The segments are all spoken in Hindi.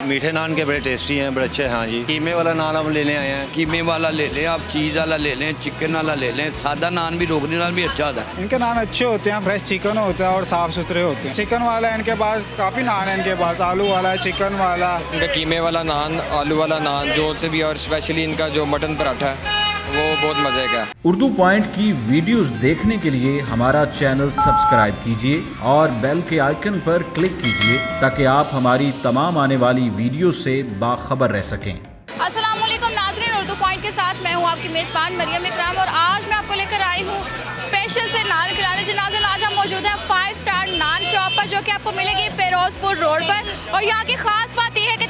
मीठे नान के बड़े टेस्टी हैं, बड़े अच्छे हैं। हाँ जी, कीमे वाला नान हम लेने आए हैं। कीमे वाला ले लें, आप चीज़ वाला ले लें, चिकन वाला ले लें, सादा नान भी रोगनी नान भी अच्छा होता है। इनके नान अच्छे होते हैं, फ्रेश चिकन होता है और साफ़ सुथरे होते हैं। चिकन वाला है इनके पास, काफ़ी नान है इनके पास, आलू वाला है, चिकन वाला। इनका कीमे वाला नान, आलू वाला नान जो से भी, और स्पेशली इनका जो मटन पराठा है वो बहुत मज़े का है। उर्दू पॉइंट की वीडियोस देखने के लिए हमारा चैनल सब्सक्राइब कीजिए और बेल के आइकन पर क्लिक कीजिए ताकि आप हमारी तमाम आने वाली वीडियो से बाखबर रह सकें। अस्सलाम वालेकुम नाज़रीन, उर्दू पॉइंट के साथ मैं हूँ आपकी मेज़बान मरियम इकराम और आज मैं आपको लेकर आई हूँ स्पेशल से नान खिलाने। जनाज़िन आज हम मौजूद हैं 5 स्टार नान शॉप पर, जो कि आपको मिलेगी फिरोजपुर रोड पर। और यहाँ की ख़ास बात यह है कि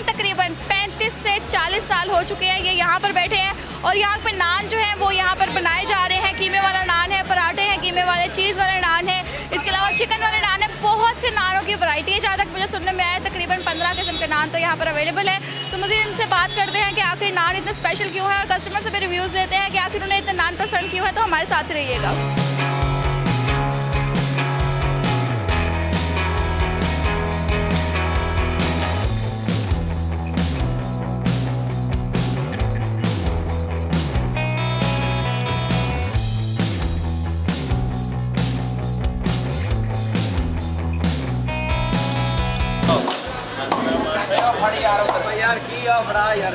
तकरीबन 35 से 40 साल हो चुके हैं ये यहाँ पर बैठे हैं और यहाँ पे नान जो है वो यहाँ पर बनाए जा रहे हैं। कीमे वाला नान है, पराठे हैं कीमे वाले, चीज़ वाले नान है, इसके अलावा चिकन वाले नान है। बहुत से नानों की वैरायटी है, जहाँ तक मुझे सुनने में आया तकरीबन 15 किस्म के नान तो यहाँ पर अवेलेबल है। तो मुझे इनसे बात करते हैं कि आखिर नान इतने स्पेशल क्यों है और कस्टमर से भी रिव्यूज़ लेते हैं कि आखिर उन्हें इतने नान पसंद क्यों है। तो हमारे साथ रहिएगा। यार की बड़ा यार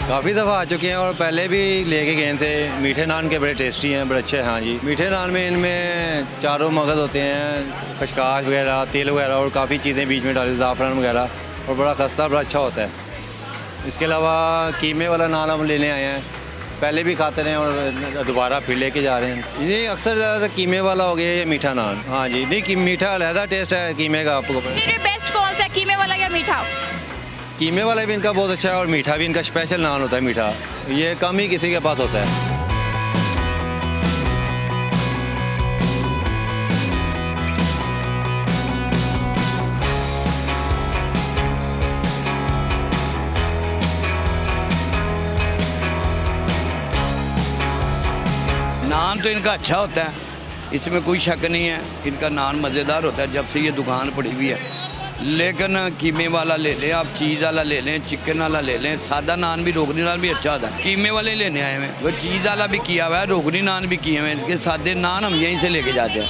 काफ़ी दफ़ा आ चुके हैं और पहले भी लेके गए थे। मीठे नान के बड़े टेस्टी हैं, बड़े अच्छे हैं। हाँ जी, मीठे नान में इनमें चारों मगज़ होते हैं, खशकाश वगैरह, तेल वगैरह और काफ़ी चीज़ें बीच में डाली, ज़ाफ़रान वगैरह, और बड़ा खस्ता, बड़ा अच्छा होता है। इसके अलावा कीमे वाला नान हम लेने आए हैं, पहले भी खाते रहे और दोबारा फिर लेके जा रहे हैं। ये अक्सर ज़्यादातर कीमे वाला हो गया या मीठा नान। हाँ जी, नहीं मीठा अलहदा टेस्ट है कीमे का। आपको बेस्ट कौन सा है, कीमे वाला या मीठा? कीमे वाला भी इनका बहुत अच्छा है और मीठा भी इनका स्पेशल नान होता है। मीठा ये कम ही किसी के पास होता है। नान तो इनका अच्छा होता है, इसमें कोई शक नहीं है। इनका नान मज़ेदार होता है जब से ये दुकान पड़ी हुई है। लेकिन कीमे वाला ले लें, आप चीज़ वाला ले लें, चिकन वाला ले लें, सादा नान भी रोगनी नान भी अच्छा होता है। कीमे वाले लेने आए हैं, वो चीज़ वाला भी किया हुआ है, रोगनी नान भी किए हुए हैं। इसके सादे नान हम यहीं से लेके जाते हैं।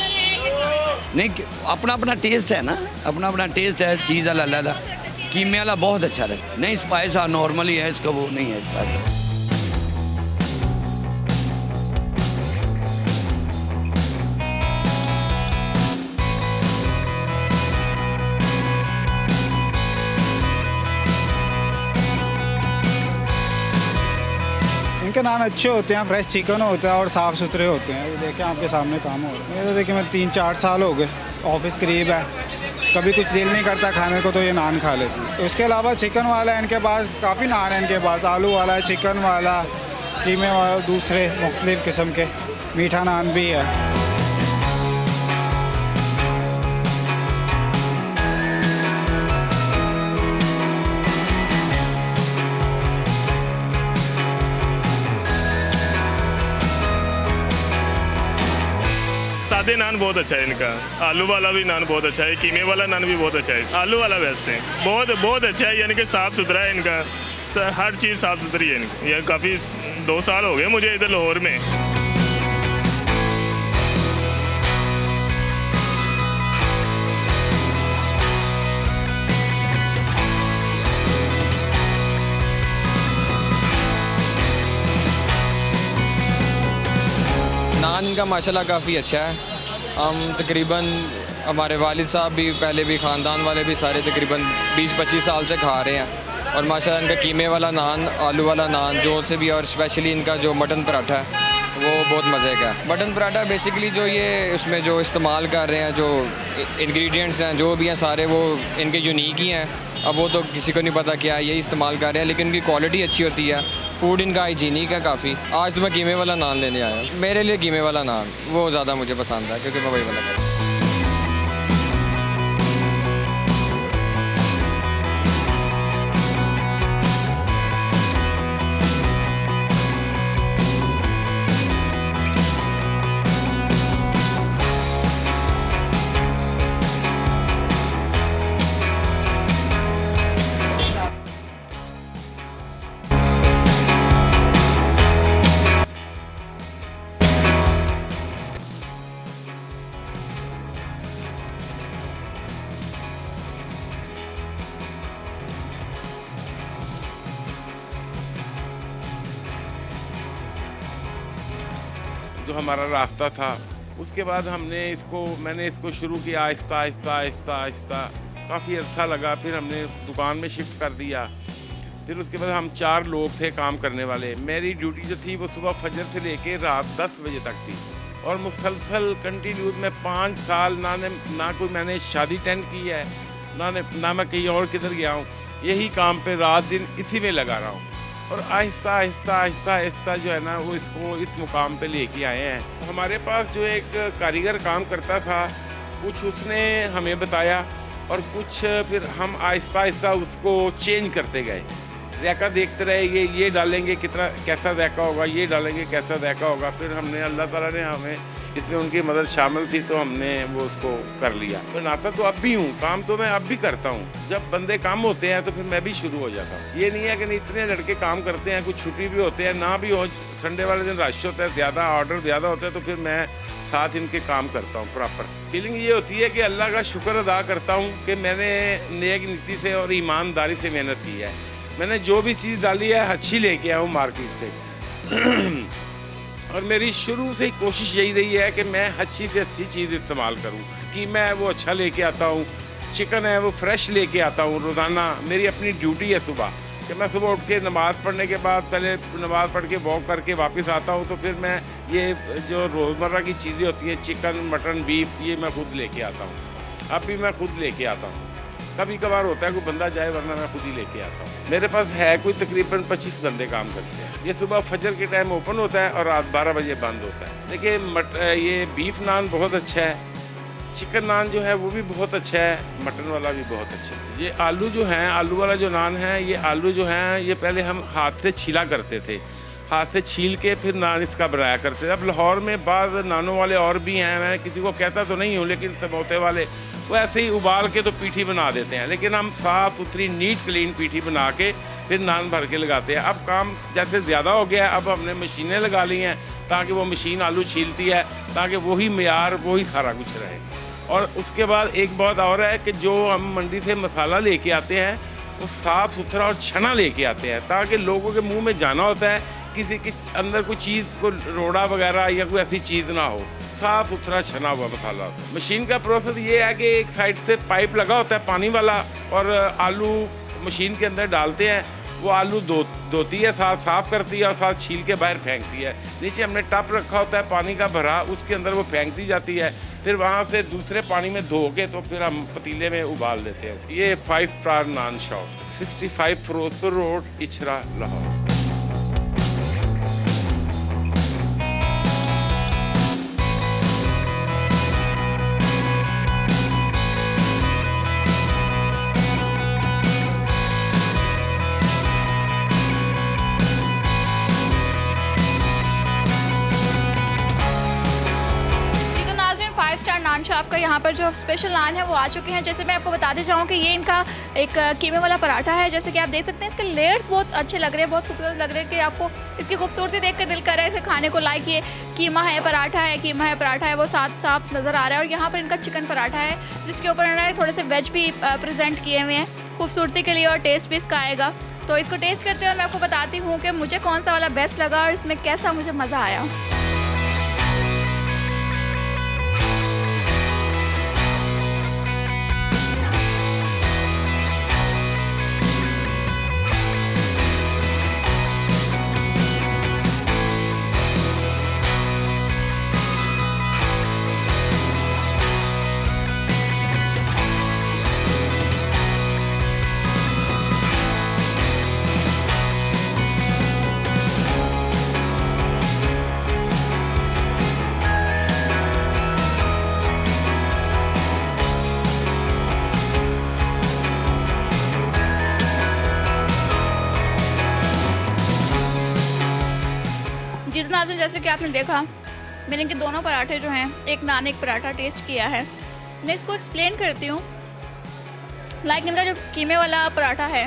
नहीं, अपना अपना टेस्ट है ना, अपना अपना टेस्ट है। चीज़ वाला अलग, कीमे वाला बहुत अच्छा है। नहीं, स्पाइस नॉर्मल ही है, इसका वो नहीं है इसका। इनके नान अच्छे होते हैं, फ्रेश चिकन होता है और साफ़ सुथरे होते हैं। ये देखें आपके सामने काम हो रहा है। ये तो देखिए, मैं 3-4 साल हो गए, ऑफिस करीब है, कभी कुछ दिल नहीं करता खाने को तो ये नान खा लेती है। इसके अलावा चिकन वाला है इनके पास, काफ़ी नान है इनके पास, आलू वाला है, चिकन वाला, कीमे वाला, दूसरे मुख्तलिफ़ किस्म के, मीठा नान भी है। सादे नान बहुत अच्छा है इनका, आलू वाला भी नान बहुत अच्छा है, कीमे वाला नान भी बहुत अच्छा है, आलू वाला बेस्ट है, बहुत बहुत अच्छा है, यानी कि साफ़ सुथरा है इनका, हर चीज़ साफ़ सुथरी है इनकी। यार काफ़ी 2 साल हो गए मुझे इधर लाहौर में। नान इनका माशाल्लाह काफ़ी अच्छा है। हम तकरीबन हमारे वालिद साहब भी पहले भी ख़ानदान वाले भी सारे तकरीबन 20-25 साल से खा रहे हैं और माशाल्लाह इनका कीमे वाला नान, आलू वाला नान जो से भी, और स्पेशली इनका जो मटन पराठा है वो बहुत मज़े का है। मटन पराठा बेसिकली जो ये उसमें जो इस्तेमाल कर रहे हैं, जो इंग्रेडिएंट्स हैं जो भी हैं सारे वो इनके यूनिक ही हैं। अब वो तो किसी को नहीं पता क्या यही इस्तेमाल कर रहे हैं, लेकिन इनकी क्वालिटी अच्छी होती है, फूड इनका हाइजीनिक है काफ़ी। आज तो मैं कीमे वाला नान लेने आया हूँ, मेरे लिए कीमे वाला नान वो ज़्यादा मुझे पसंद है क्योंकि मैं वही वाला खाता हूँ। जो हमारा रास्ता था, उसके बाद मैंने इसको शुरू किया आहिस्ता आहिस्ता आहिस्ता आहिस्ता, काफ़ी अर्सा लगा, फिर हमने दुकान में शिफ्ट कर दिया। फिर उसके बाद हम 4 लोग थे काम करने वाले। मेरी ड्यूटी जो थी वो सुबह फजर से लेके रात 10 बजे तक थी और मुसलसल कंटिन्यूस में 5 साल ना कोई मैंने शादी अटेंड की है, ना मैं कहीं और किधर गया हूँ, यही काम पे रात दिन इसी में लगा रहा हूँ। और आहिस्ता आहिस्ता आहिस्ता आहिस्ता जो है ना वो इसको इस मुकाम पे लेके आए हैं। हमारे पास जो एक कारीगर काम करता था, कुछ उसने हमें बताया और कुछ फिर हम आहिस्ता आहिस्ता उसको चेंज करते गए। ज़ायका देखते रहे, ये डालेंगे कैसा ज़ायका होगा, ये डालेंगे कैसा ज़ायका होगा। फिर हमने अल्लाह ताला ने हमें इसमें उनकी मदद शामिल थी तो हमने वो उसको कर लिया। बनाता तो अब भी हूँ, काम तो मैं अब भी करता हूँ। जब बंदे काम होते हैं तो फिर मैं भी शुरू हो जाता हूँ। ये नहीं है कि नहीं इतने लड़के काम करते हैं, कुछ छुट्टी भी होते हैं, ना भी हो, संडे वाले दिन रश होता है, ज़्यादा ऑर्डर ज़्यादा होता है तो फिर मैं साथ इनके काम करता हूँ प्रॉपर। फीलिंग ये होती है कि अल्लाह का शुक्र अदा करता हूँ कि मैंने नेक नीति से और ईमानदारी से मेहनत की है। मैंने जो भी चीज़ डाली है अच्छी लेके आया हूँ मार्केट से और मेरी शुरू से ही कोशिश यही रही है कि मैं अच्छी से अच्छी चीज़ इस्तेमाल करूं। कीमा है वो अच्छा लेके आता हूं, चिकन है वो फ्रेश लेके आता हूं। रोज़ाना मेरी अपनी ड्यूटी है सुबह कि मैं सुबह उठ के नमाज़ पढ़ने के बाद पहले नमाज़ पढ़ के वॉक करके वापस आता हूं, तो फिर मैं ये जो रोज़मर्रा की चीज़ें होती हैं चिकन मटन बीफ, ये मैं खुद लेके आता हूँ। अब भी मैं खुद लेके आता हूँ, कभी कभार होता है कोई बंदा जाए वरना मैं खुद ही लेके आता हूँ। मेरे पास है कोई तकरीबन 25 बंदे काम करते हैं। ये सुबह फजर के टाइम ओपन होता है और रात 12 बजे बंद होता है। देखिए ये बीफ नान बहुत अच्छा है, चिकन नान जो है वो भी बहुत अच्छा है, मटन वाला भी बहुत अच्छा है। ये आलू जो हैं, आलू वाला जो नान है, ये आलू जो हैं ये पहले हम हाथ से छीला करते थे, हाथ से छील के फिर नान इसका बनाया करते थे। अब लाहौर में बाद नानों वाले और भी हैं, मैं किसी को कहता तो नहीं हूँ, लेकिन समोसे वाले वो ऐसे ही उबाल के तो पीठी बना देते हैं, लेकिन हम साफ़ सुथरी नीट क्लीन पीठी बना के फिर नान भर के लगाते हैं। अब काम जैसे ज़्यादा हो गया है, अब हमने मशीनें लगा ली हैं ताकि वो मशीन आलू छीलती है, ताकि वही मेयार वही सारा कुछ रहे। और उसके बाद एक बात और है कि जो हम मंडी से मसाला लेके आते हैं वो साफ़ सुथरा और छना लेके आते हैं, ताकि लोगों के मुँह में जाना होता है किसी के अंदर कोई चीज़ को रोड़ा वगैरह या कोई ऐसी चीज़ ना हो, साफ़ सुथरा छना हुआ मसाला होता है। मशीन का प्रोसेस ये है कि एक साइड से पाइप लगा होता है पानी वाला और आलू मशीन के अंदर डालते हैं, वो आलू धोती है, साथ साफ़ करती है और साथ छील के बाहर फेंकती है। नीचे हमने टप रखा होता है पानी का भरा, उसके अंदर वो फेंकती जाती है, फिर वहाँ से दूसरे पानी में धो के तो फिर हम पतीले में उबाल देते हैं। ये 5 स्टार नान शॉप, 65 फिरोजपुर रोड, इचरा, लाहौर। आपका यहाँ पर जो स्पेशल नान है वो आ चुके हैं। जैसे मैं आपको बताते जाऊँ कि ये इनका एक कीमे वाला पराठा है। जैसे कि आप देख सकते हैं इसके लेयर्स बहुत अच्छे लग रहे हैं, बहुत खूबसूरत लग रहे हैं कि आपको इसकी खूबसूरती देख कर दिल कर रहा है इसे खाने को। लाइक ये कीमा है पराठा है, कीमा है पराठा है, वो साफ साफ नज़र आ रहा है। और यहाँ पर इनका चिकन पराठा है जिसके ऊपर इन्होंने थोड़े से वेज भी प्रेजेंट किए हुए हैं खूबसूरती के लिए, और टेस्ट भी इसका आएगा। तो इसको टेस्ट करते हुए मैं आपको बताती हूँ कि मुझे कौन सा वाला बेस्ट लगा और इसमें कैसा मुझे मज़ा आया। जी तो नाज़रीन, जैसे कि आपने देखा मैंने इनके दोनों पराठे जो हैं, एक नान एक पराठा टेस्ट किया है। मैं इसको एक्सप्लेन करती हूँ। लाइक इनका जो कीमे वाला पराठा है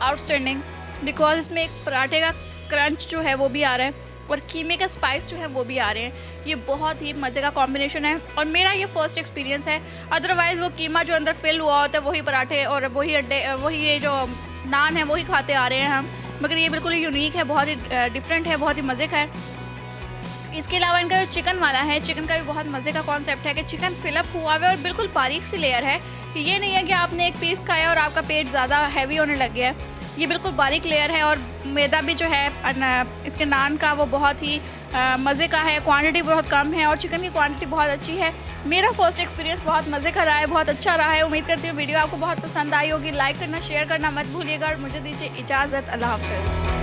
आउटस्टैंडिंग, बिकॉज इसमें एक पराठे का क्रंच जो है वो भी आ रहा है और कीमे का स्पाइस जो है वो भी आ रहे हैं। ये बहुत ही मज़े का कॉम्बिनेशन है और मेरा ये फर्स्ट एक्सपीरियंस है। अदरवाइज़ वो कीमा जो अंदर फिल हुआ होता है वही पराठे और वही अंडे, वही ये जो नान है वही खाते आ रहे हैं हम, मगर ये बिल्कुल यूनिक है, बहुत ही डिफरेंट है, बहुत ही मज़े का है। इसके अलावा इनका जो चिकन वाला है, चिकन का भी बहुत मज़े का कॉन्सेप्ट है कि चिकन फिलअप हुआ हुआ है और बिल्कुल बारीक सी लेयर है कि ये नहीं है कि आपने एक पीस खाया और आपका पेट ज़्यादा हैवी होने लग गया है। ये बिल्कुल बारीक लेयर है और मैदा भी जो है इसके नान का वो बहुत ही मज़े का है। क्वांटिटी बहुत कम है और चिकन की क्वांटिटी बहुत अच्छी है। मेरा फर्स्ट एक्सपीरियंस बहुत मज़े का रहा है, बहुत अच्छा रहा है। उम्मीद करती हूँ वीडियो आपको बहुत पसंद आई होगी। लाइक करना, शेयर करना मत भूलिएगा और मुझे दीजिए इजाज़त। अल्लाह हाफ़िज़।